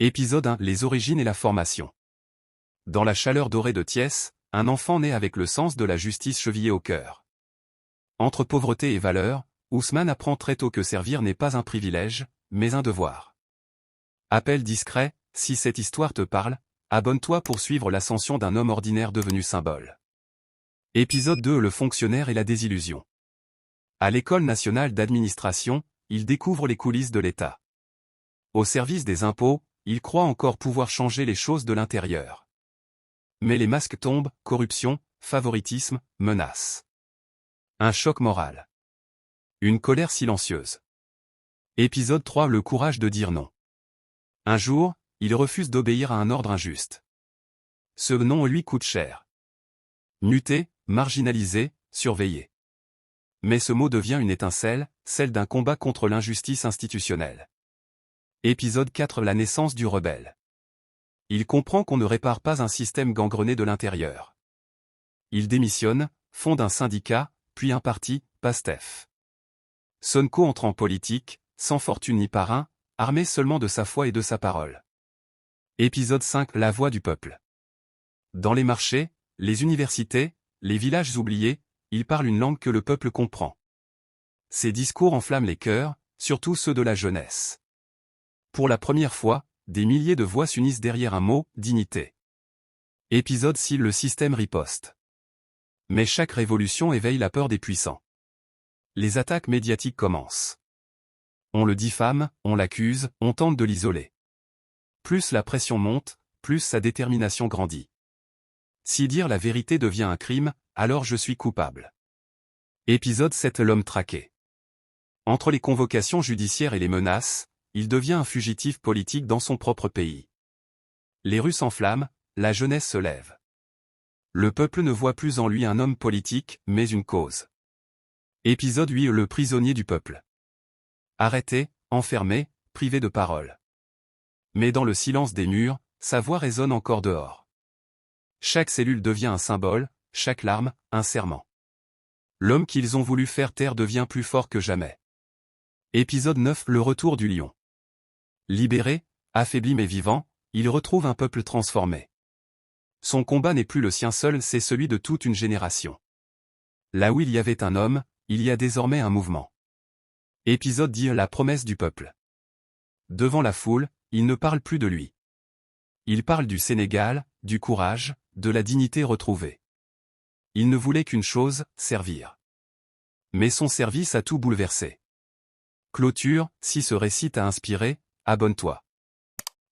Épisode 1. Les origines et la formation. Dans la chaleur dorée de Thiès, un enfant naît avec le sens de la justice chevillé au cœur. Entre pauvreté et valeur, Ousmane apprend très tôt que servir n'est pas un privilège, mais un devoir. Appel discret, si cette histoire te parle, abonne-toi pour suivre l'ascension d'un homme ordinaire devenu symbole. Épisode 2. Le fonctionnaire et la désillusion. À l'École nationale d'administration, il découvre les coulisses de l'État. Au service des impôts, il croit encore pouvoir changer les choses de l'intérieur. Mais les masques tombent, corruption, favoritisme, menaces. Un choc moral. Une colère silencieuse. Épisode 3. Le courage de dire non. Un jour, il refuse d'obéir à un ordre injuste. Ce non lui coûte cher. Muté, marginalisé, surveillé. Mais ce mot devient une étincelle, celle d'un combat contre l'injustice institutionnelle. Épisode 4. La naissance du rebelle. Il comprend qu'on ne répare pas un système gangrené de l'intérieur. Il démissionne, fonde un syndicat, puis un parti, PASTEF. Sonko entre en politique, sans fortune ni parrain, armé seulement de sa foi et de sa parole. Épisode 5. La voix du peuple. Dans les marchés, les universités, les villages oubliés, il parle une langue que le peuple comprend. Ses discours enflamment les cœurs, surtout ceux de la jeunesse. Pour la première fois, des milliers de voix s'unissent derrière un mot, dignité. Épisode 6. Le système riposte. Mais chaque révolution éveille la peur des puissants. Les attaques médiatiques commencent. On le diffame, on l'accuse, on tente de l'isoler. Plus la pression monte, plus sa détermination grandit. Si dire la vérité devient un crime, alors je suis coupable. Épisode 7. L'homme traqué. Entre les convocations judiciaires et les menaces, il devient un fugitif politique dans son propre pays. Les rues s'enflamment, la jeunesse se lève. Le peuple ne voit plus en lui un homme politique, mais une cause. Épisode 8. Le prisonnier du peuple. Arrêté, enfermé, privé de parole. Mais dans le silence des murs, sa voix résonne encore dehors. Chaque cellule devient un symbole, chaque larme, un serment. L'homme qu'ils ont voulu faire taire devient plus fort que jamais. Épisode 9. Le retour du lion. Libéré, affaibli mais vivant, il retrouve un peuple transformé. Son combat n'est plus le sien seul, c'est celui de toute une génération. Là où il y avait un homme, il y a désormais un mouvement. Épisode 10. La promesse du peuple. Devant la foule, il ne parle plus de lui. Il parle du Sénégal, du courage, de la dignité retrouvée. Il ne voulait qu'une chose, servir. Mais son service a tout bouleversé. Clôture, si ce récit t'a inspiré, abonne-toi.